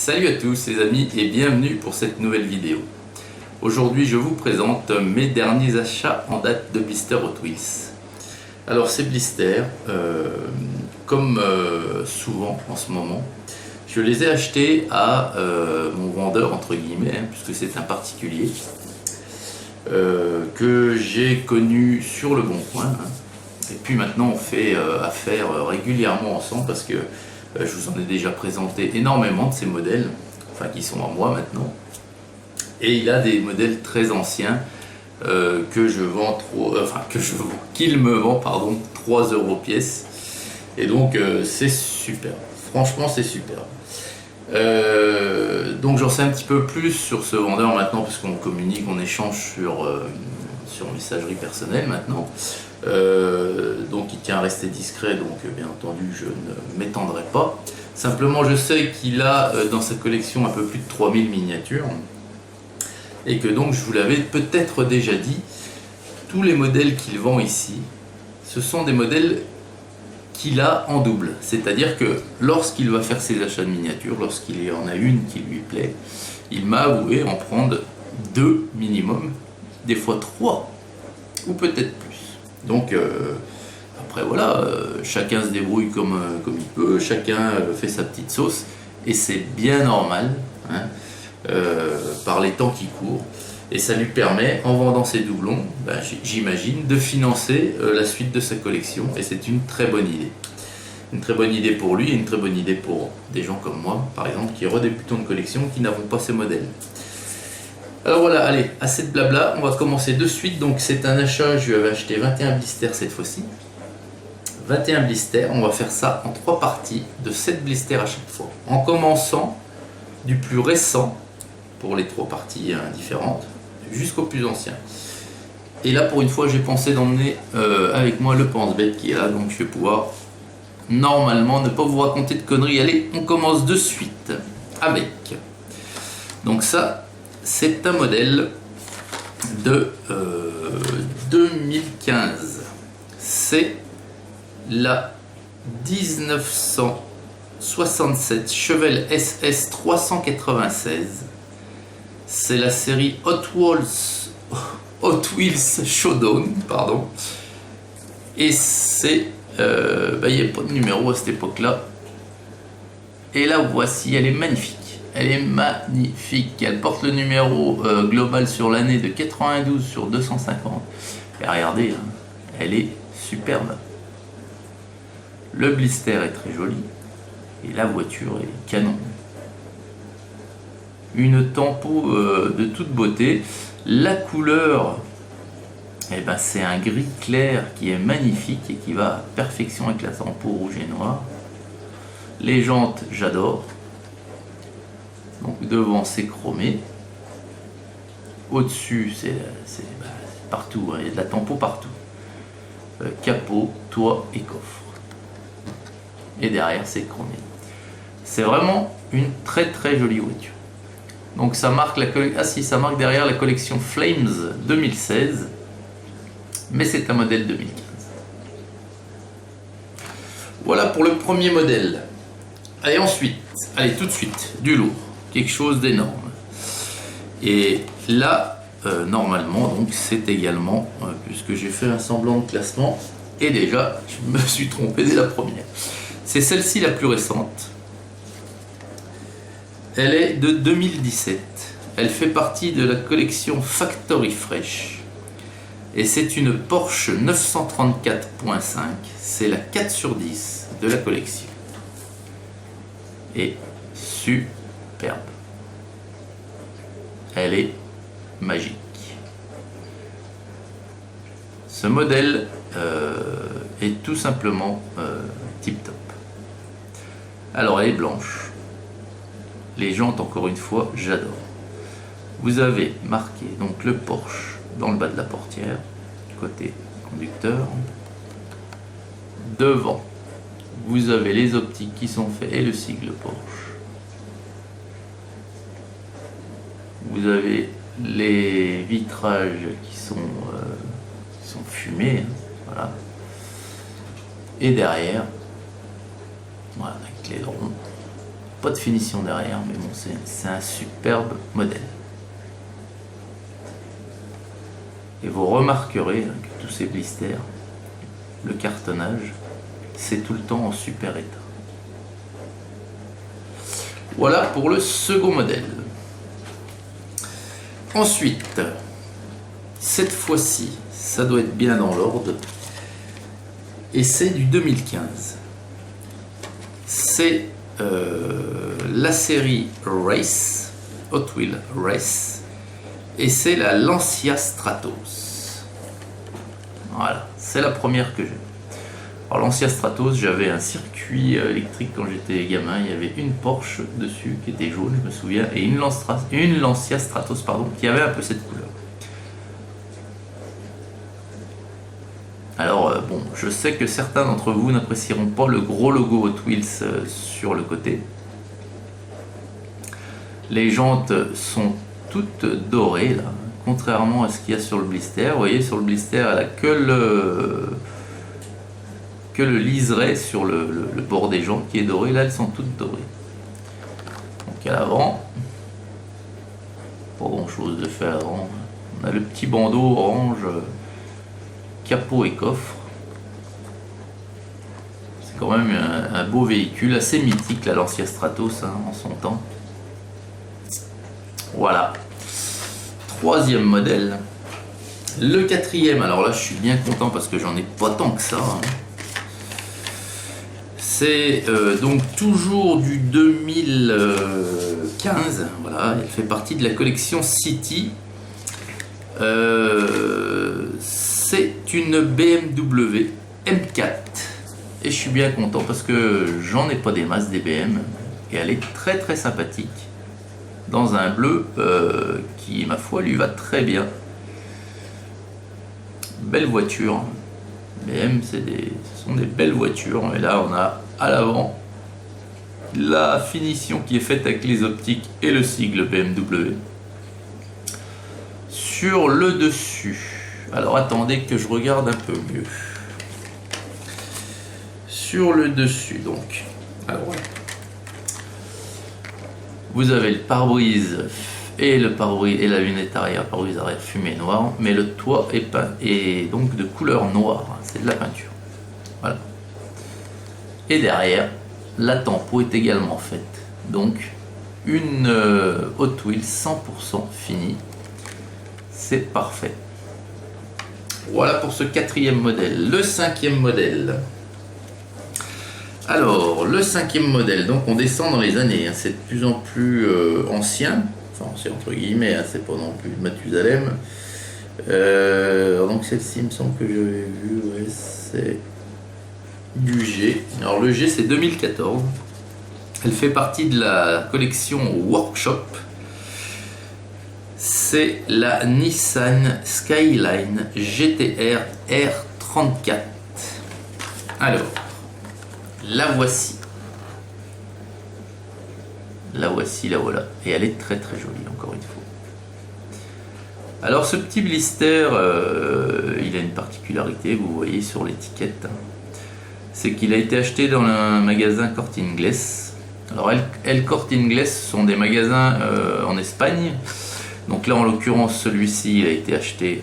Salut à tous les amis et bienvenue pour cette nouvelle vidéo. Aujourd'hui je vous présente mes derniers achats en date de blisters Hot Wheels. Alors ces blisters, comme souvent en ce moment, je les ai achetés à mon vendeur entre guillemets, puisque c'est un particulier que j'ai connu sur le Bon Coin. Et puis maintenant on fait affaire régulièrement ensemble parce que je vous en ai déjà présenté énormément de ces modèles, enfin qui sont à moi maintenant. Et il a des modèles très anciens que je vends qu'il me vend 3 € pièce. Et donc c'est super. Franchement c'est super. Donc j'en sais un petit peu plus sur ce vendeur maintenant parce qu'on communique, on échange sur messagerie personnelle maintenant. Donc il tient à rester discret, donc bien entendu je ne m'étendrai pas. Simplement je sais qu'il a dans sa collection un peu plus de 3000 miniatures et que donc je vous l'avais peut-être déjà dit, tous les modèles qu'il vend ici ce sont des modèles qu'il a en double, c'est-à-dire que lorsqu'il va faire ses achats de miniatures, lorsqu'il y en a une qui lui plaît, il m'a avoué en prendre 2 minimum, des fois 3 ou peut-être plus. Donc après voilà, chacun se débrouille comme il peut, chacun fait sa petite sauce et c'est bien normal par les temps qui courent, et ça lui permet en vendant ses doublons, j'imagine, de financer la suite de sa collection, et c'est une très bonne idée. Une très bonne idée pour lui et une très bonne idée pour des gens comme moi par exemple qui redébutons de collection, qui n'avons pas ces modèles. Alors voilà, allez, assez de blabla, on va commencer de suite. Donc c'est un achat, je lui avais acheté 21 blisters cette fois-ci. 21 blisters, on va faire ça en 3 parties de 7 blisters à chaque fois. En commençant du plus récent, pour les 3 parties différentes, jusqu'au plus ancien. Et là pour une fois j'ai pensé d'emmener avec moi le pense-bête qui est là, donc je vais pouvoir normalement ne pas vous raconter de conneries. Allez, on commence de suite avec. Donc ça, c'est un modèle de 2015. C'est la 1967 Chevelle SS 396. C'est la série Hot Wheels Showdown, pardon. Et c'est, il n'y avait pas de numéro à cette époque-là. Et là, voici, elle est magnifique. Elle est magnifique. Elle porte le numéro global sur l'année de 92 sur 250. Et regardez, elle est superbe. Le blister est très joli. Et la voiture est canon. Une tempo de toute beauté. La couleur, c'est un gris clair qui est magnifique et qui va à perfection avec la tempo rouge et noir. Les jantes, j'adore. Donc devant c'est chromé, au-dessus c'est partout, il y a de la tempo partout, capot, toit et coffre, et derrière c'est chromé. C'est vraiment une très très jolie voiture. Donc ça marque ça marque derrière la collection Flames 2016, mais c'est un modèle 2015. Voilà pour le premier modèle. Allez, ensuite, tout de suite, du lourd. Quelque chose d'énorme. Et là, normalement, donc c'est également, puisque j'ai fait un semblant de classement, et déjà, je me suis trompé dès la première. C'est celle-ci la plus récente. Elle est de 2017. Elle fait partie de la collection Factory Fresh. Et c'est une Porsche 934.5. C'est la 4 sur 10 de la collection. Et superbe. Elle est magique. Ce modèle est tout simplement tip top. Alors elle est blanche. Les jantes, encore une fois, j'adore. Vous avez marqué donc le Porsche dans le bas de la portière, côté conducteur. Devant, vous avez les optiques qui sont faits et le sigle Porsche. Vous avez les vitrages qui sont fumés, voilà. Et derrière, voilà, avec les ronds, pas de finition derrière, mais bon, c'est un superbe modèle. Et vous remarquerez que tous ces blisters, le cartonnage, c'est tout le temps en super état. Voilà pour le second modèle. Ensuite, cette fois-ci, ça doit être bien dans l'ordre, et c'est du 2015. C'est la série Race, Hot Wheels Race, et c'est la Lancia Stratos. Voilà, c'est la première que j'ai. Alors Lancia Stratos, j'avais un circuit électrique quand j'étais gamin, il y avait une Porsche dessus qui était jaune, je me souviens, et une Lancia Stratos qui avait un peu cette couleur. Alors bon, je sais que certains d'entre vous n'apprécieront pas le gros logo Hot Wheels sur le côté. Les jantes sont toutes dorées là, contrairement à ce qu'il y a sur le blister. Vous voyez, sur le blister, elle a que le liseré sur le bord des jantes qui est doré. Là, elles sont toutes dorées. Donc à l'avant, pas grand chose de fait à l'avant. On a le petit bandeau orange, capot et coffre. C'est quand même un beau véhicule, assez mythique, la Lancia Stratos en son temps. Voilà. Troisième modèle. Le quatrième, alors là je suis bien content parce que j'en ai pas tant que ça. C'est donc toujours du 2015. Voilà, elle fait partie de la collection City. C'est une BMW M4. Et je suis bien content parce que j'en ai pas des masses des BM. Et elle est très très sympathique. Dans un bleu qui, ma foi, lui va très bien. Belle voiture. BM, ce sont des belles voitures. Et là, on a à l'avant la finition qui est faite avec les optiques et le sigle BMW. Sur le dessus, alors attendez que je regarde un peu mieux. Sur le dessus, donc, alors voilà. Vous avez le pare-brise et la lunette arrière, pare-brise arrière fumée noire, mais le toit est peint et donc de couleur noire, c'est de la peinture. Voilà. Et derrière, la tempo est également faite. Donc une Hot Wheels 100% finie. C'est parfait. Voilà pour ce quatrième modèle. Le cinquième modèle. Alors, le cinquième modèle, donc on descend dans les années, c'est de plus en plus ancien, enfin c'est entre guillemets, c'est pas non plus de Mathusalem. Donc celle-ci, il me semble que j'avais vu, ouais, c'est du G. Alors le G, c'est 2014. Elle fait partie de la collection Workshop. C'est la Nissan Skyline GTR R34. Alors, la voici. La voici, la voilà. Et elle est très très jolie, encore une fois. Alors ce petit blister, il a une particularité, vous voyez sur l'étiquette. C'est qu'il a été acheté dans un magasin Corte Inglés. Alors El Corte Inglés sont des magasins en Espagne. Donc là en l'occurrence celui-ci il a été acheté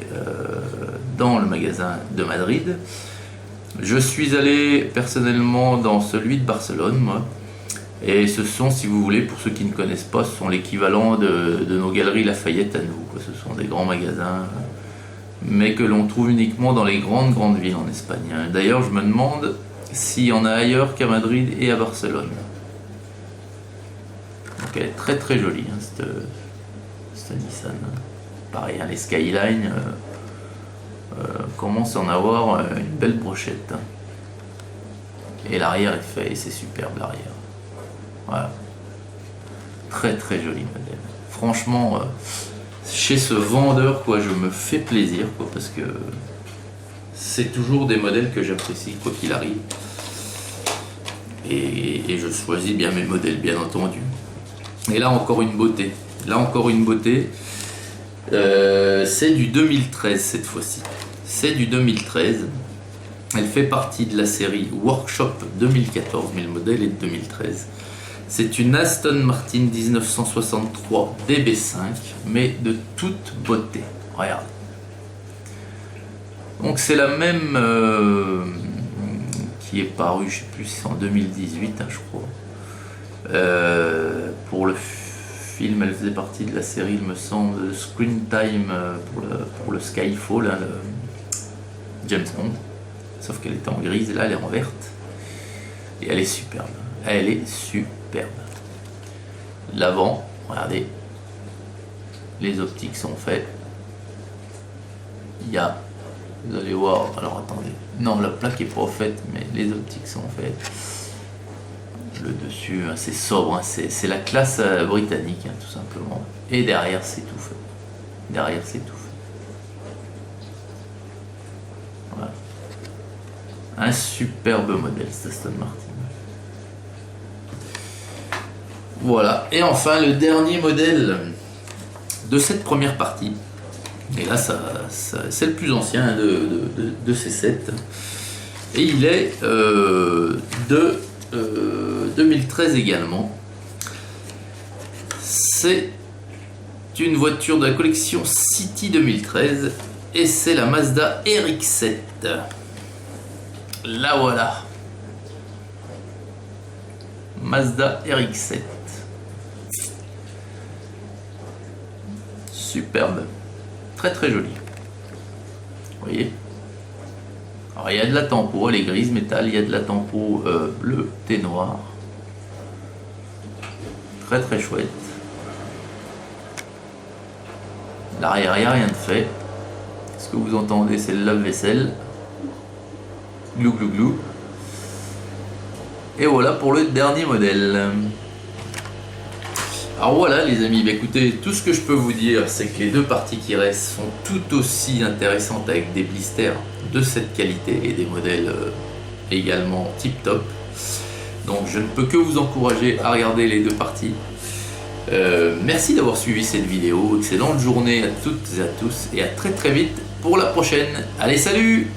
dans le magasin de Madrid. Je suis allé personnellement dans celui de Barcelone, moi. Et ce sont, si vous voulez, pour ceux qui ne connaissent pas, ce sont l'équivalent de nos galeries Lafayette à nous, quoi. Ce sont des grands magasins, mais que l'on trouve uniquement dans les grandes villes en Espagne. D'ailleurs, je me demande s'il y en a ailleurs qu'à Madrid et à Barcelone. Donc elle est très très jolie, cette Nissan. Pareil, les Skyline commencent à en avoir une belle brochette. Et l'arrière est fait, et c'est superbe l'arrière. Voilà. Très très joli modèle. Franchement, chez ce vendeur, quoi, je me fais plaisir, quoi, parce que c'est toujours des modèles que j'apprécie, quoi qu'il arrive. Et je choisis bien mes modèles, bien entendu. Et là encore une beauté. C'est du 2013 cette fois-ci. C'est du 2013. Elle fait partie de la série Workshop 2014, mais le modèle est de 2013. C'est une Aston Martin 1963 DB5, mais de toute beauté. Regarde. Donc c'est la même qui est parue, je sais plus si c'est en 2018, hein, je crois. Pour le film, elle faisait partie de la série, il me semble, Screen Time pour le Skyfall, hein, le James Bond. Sauf qu'elle était en grise, et là elle est en verte. Et elle est superbe. Elle est superbe. L'avant, regardez. Les optiques sont faites. Il y a, vous allez voir, alors attendez. Non, la plaque est pas faite, mais les optiques sont faites. Le dessus, hein, c'est sobre, hein, c'est la classe britannique, hein, tout simplement. Et derrière, c'est tout fait. Derrière, c'est tout fait. Voilà. Un superbe modèle, cet Aston Martin. Voilà. Et enfin, le dernier modèle de cette première partie. Et là, c'est le plus ancien de ces 7. Et il est de 2013 également. C'est une voiture de la collection City 2013 et c'est la Mazda RX-7. La voilà. Mazda RX-7. Superbe. Très très jolie. Vous voyez? Alors il y a de la tempo, elle est grise métal, il y a de la tempo bleu, thé noir. Très très chouette. L'arrière, il n'y a rien de fait. Ce que vous entendez, c'est le lave-vaisselle. Glou glou glou. Et voilà pour le dernier modèle. Alors voilà les amis, bah écoutez, tout ce que je peux vous dire, c'est que les deux parties qui restent sont tout aussi intéressantes avec des blisters de cette qualité et des modèles également tip top. Donc je ne peux que vous encourager à regarder les deux parties. Merci d'avoir suivi cette vidéo, excellente journée à toutes et à tous et à très très vite pour la prochaine. Allez, salut!